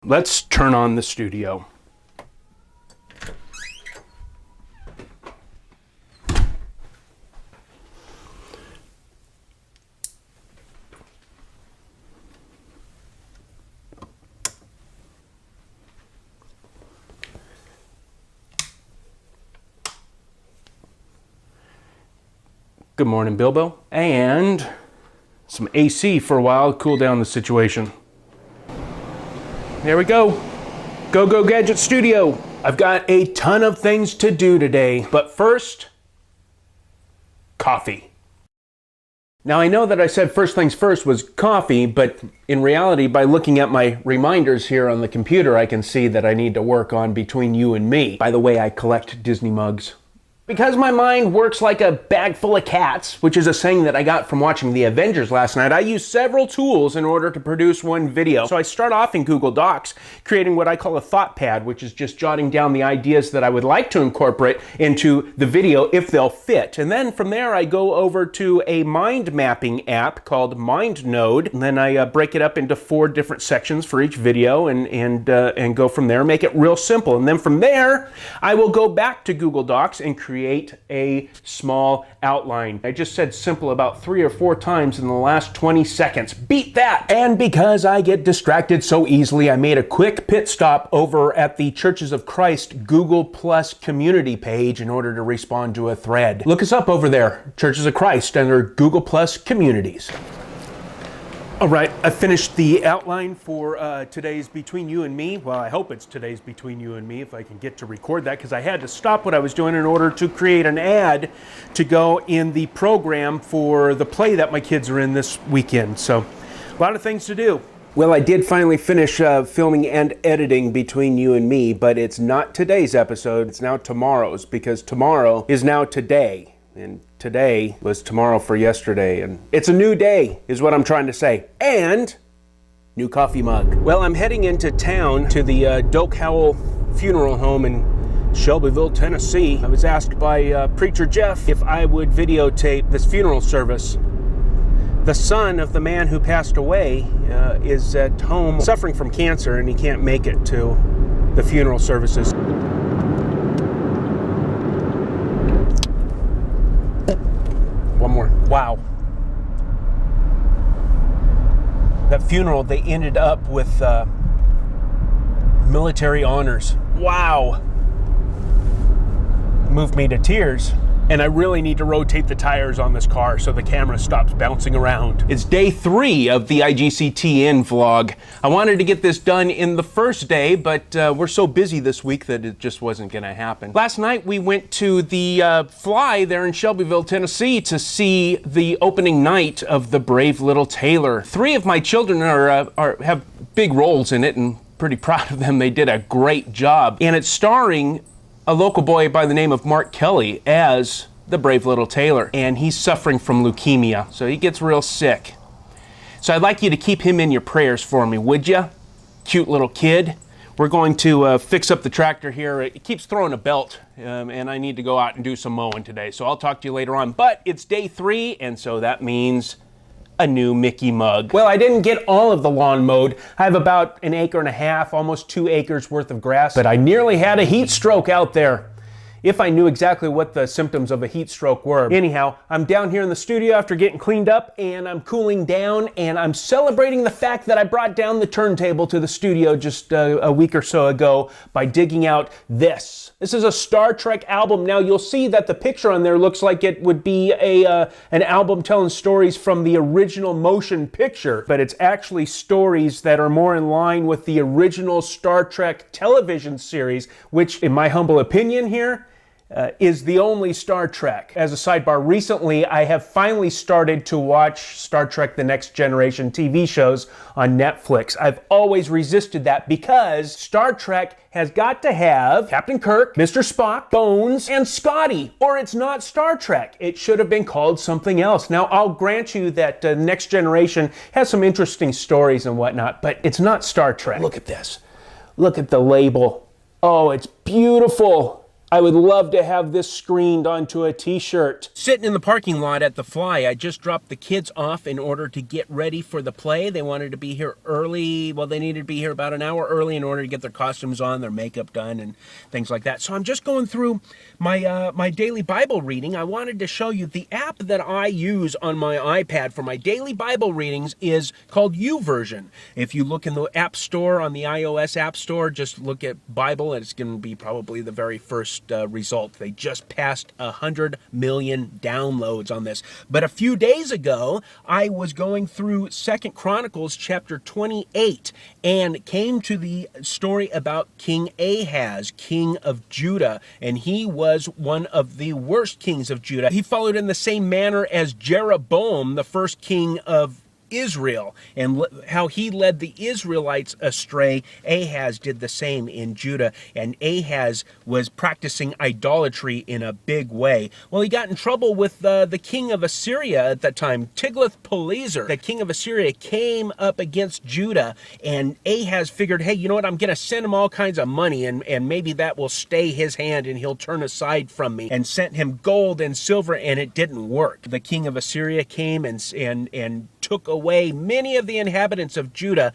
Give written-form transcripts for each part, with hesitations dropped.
Let's turn on the studio. Good morning, Bilbo. And some AC for a while to cool down the situation. There we go. Go Gadget Studio. I've got a ton of things to do today, but first, coffee. Now I know that I said first things first was coffee, but in reality, by looking at my reminders here on the computer, I can see that I need to work on Between You and Me. By the way, I collect Disney mugs. Because my mind works like a bag full of cats, which is a saying that I got from watching the Avengers last night, I use several tools in order to produce one video. So I start off in Google Docs, creating what I call a thought pad, which is just jotting down the ideas that I would like to incorporate into the video if they'll fit. And then from there, I go over to a mind mapping app called MindNode. And then I break it up into 4 different sections for each video and go from there, make it real simple. And then from there, I will go back to Google Docs and create a small outline. I just said simple about 3 or 4 times in the last 20 seconds. Beat that! And because I get distracted so easily, I made a quick pit stop over at the Churches of Christ Google Plus community page in order to respond to a thread. Look us up over there, Churches of Christ, under Google Plus communities. All right, I finished the outline for today's Between You and Me. Well, I hope it's today's Between You and Me if I can get to record that, because I had to stop what I was doing in order to create an ad to go in the program for the play that my kids are in this weekend. So, a lot of things to do. Well, I did finally finish filming and editing Between You and Me, but it's not today's episode, it's now tomorrow's, because tomorrow is now today. And today was tomorrow for yesterday, and it's a new day, is what I'm trying to say. And new coffee mug. Well, I'm heading into town to the Doak Howell Funeral Home in Shelbyville, Tennessee. I was asked by Preacher Jeff if I would videotape this funeral service. The son of the man who passed away is at home suffering from cancer, and he can't make it to the funeral services. One more. Wow. That funeral, they ended up with military honors. Wow. Moved me to tears. And I really need to rotate the tires on this car so the camera stops bouncing around. It's day 3 of the iGCTN vlog. I wanted to get this done in the first day, but we're so busy this week that it just wasn't gonna happen. Last night we went to the Fly there in Shelbyville, Tennessee to see the opening night of The Brave Little Tailor. 3 of my children have big roles in it, and pretty proud of them. They did a great job. And it's starring a local boy by the name of Mark Kelly as the Brave Little Tailor, and he's suffering from leukemia, so he gets real sick. So I'd like you to keep him in your prayers for me, would ya? Cute little kid. We're going to fix up the tractor here. It keeps throwing a belt, and I need to go out and do some mowing today, so I'll talk to you later on. But it's day 3, and so that means a new Mickey mug. Well, I didn't get all of the lawn mowed. I have about 1.5 acres, almost 2 acres worth of grass, but I nearly had a heat stroke out there. If I knew exactly what the symptoms of a heat stroke were. Anyhow, I'm down here in the studio after getting cleaned up, and I'm cooling down, and I'm celebrating the fact that I brought down the turntable to the studio just a week or so ago by digging out this. This is a Star Trek album. Now you'll see that the picture on there looks like it would be an album telling stories from the original motion picture, but it's actually stories that are more in line with the original Star Trek television series, which in my humble opinion here, is the only Star Trek. As a sidebar, recently I have finally started to watch Star Trek The Next Generation TV shows on Netflix. I've always resisted that because Star Trek has got to have Captain Kirk, Mr. Spock, Bones, and Scotty, or it's not Star Trek. It should have been called something else. Now, I'll grant you that Next Generation has some interesting stories and whatnot, but it's not Star Trek. Look at this. Look at the label. Oh, it's beautiful. I would love to have this screened onto a t-shirt. Sitting in the parking lot at the Fly, I just dropped the kids off in order to get ready for the play. They wanted to be here early. Well, they needed to be here about an hour early in order to get their costumes on, their makeup done, and things like that. So I'm just going through my my daily Bible reading. I wanted to show you the app that I use on my iPad for my daily Bible readings is called YouVersion. If you look in the App Store, on the iOS App Store, just look at Bible, and it's going to be probably the very first result. They just passed 100 million downloads on this. But a few days ago, I was going through 2 Chronicles chapter 28 and came to the story about King Ahaz, king of Judah, and he was one of the worst kings of Judah. He followed in the same manner as Jeroboam, the first king of Israel, and how he led the Israelites astray. Ahaz did the same in Judah, and Ahaz was practicing idolatry in a big way. Well, he got in trouble with the king of Assyria at that time, Tiglath-pileser. The king of Assyria came up against Judah, and Ahaz figured, hey, you know what, I'm going to send him all kinds of money, and maybe that will stay his hand and he'll turn aside from me, and sent him gold and silver, and it didn't work. The king of Assyria came and took away many of the inhabitants of Judah,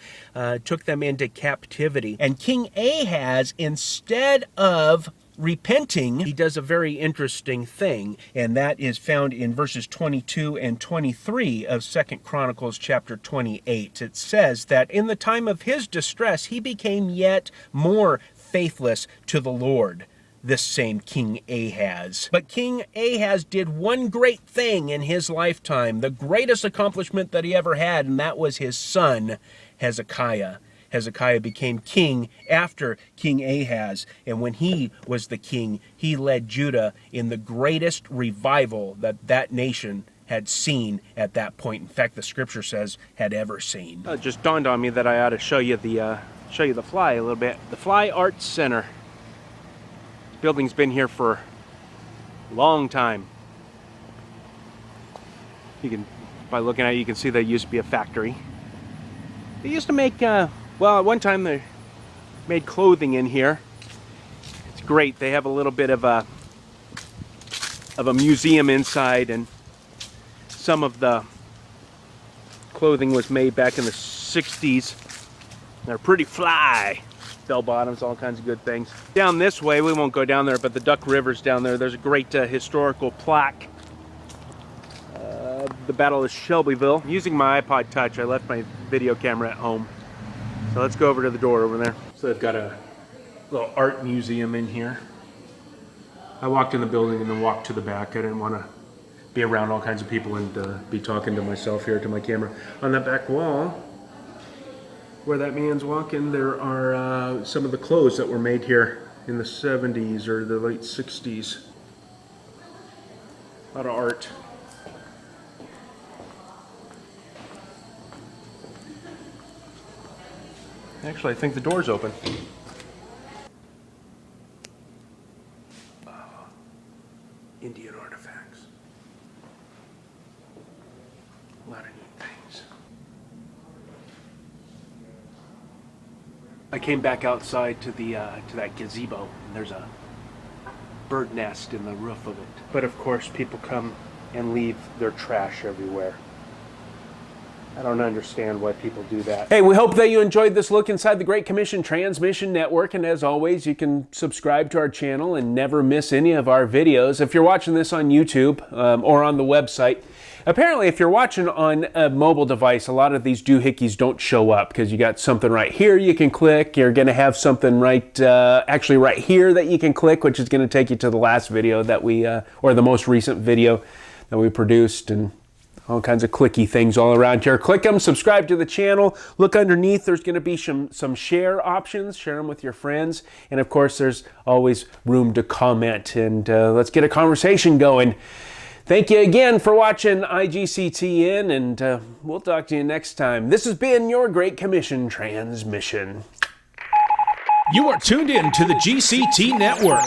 took them into captivity. And King Ahaz, instead of repenting, he does a very interesting thing, and that is found in verses 22 and 23 of 2 Chronicles chapter 28. It says that in the time of his distress, he became yet more faithless to the Lord, this same King Ahaz. But King Ahaz did one great thing in his lifetime, the greatest accomplishment that he ever had, and that was his son, Hezekiah. Hezekiah became king after King Ahaz, and when he was the king, he led Judah in the greatest revival that nation had seen at that point. In fact, the scripture says had ever seen. It just dawned on me that I ought to show you the Fly a little bit. The Fly Arts Center. Building's been here for a long time. You can, by looking at it, you can see that it used to be a factory. They used to make, well, at one time they made clothing in here. It's great. They have a little bit of a museum inside, and some of the clothing was made back in the 60s. They're pretty fly. Bell bottoms, all kinds of good things. Down this way, we won't go down there, but the Duck River's down there. There's a great historical plaque. The Battle of Shelbyville. I'm using my iPod Touch. I left my video camera at home. So let's go over to the door over there. So they've got a little art museum in here. I walked in the building and then walked to the back. I didn't want to be around all kinds of people and be talking to myself here to my camera. On that back wall, where that man's walking, there are some of the clothes that were made here in the 70s or the late 60s. A lot of art. Actually, I think the door's open. Indian artifacts. A lot of neat things. I came back outside to the to that gazebo, and there's a bird nest in the roof of it. But of course, people come and leave their trash everywhere. I don't understand why people do that. Hey, we hope that you enjoyed this look inside the Great Commission Transmission Network, and as always, you can subscribe to our channel and never miss any of our videos. If you're watching this on YouTube or on the website, apparently if you're watching on a mobile device, a lot of these doohickeys don't show up because you got something right here you can click. You're going to have something actually right here that you can click, which is going to take you to the last video that we, or the most recent video that we produced, and all kinds of clicky things all around here. Click them, subscribe to the channel. Look underneath, there's going to be some share options. Share them with your friends. And of course, there's always room to comment. And let's get a conversation going. Thank you again for watching iGCTN, and we'll talk to you next time. This has been your Great Commission Transmission. You are tuned in to the GCT Network.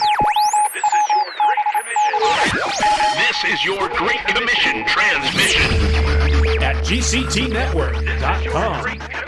This is your Great Commission transmission At GCTnetwork.com.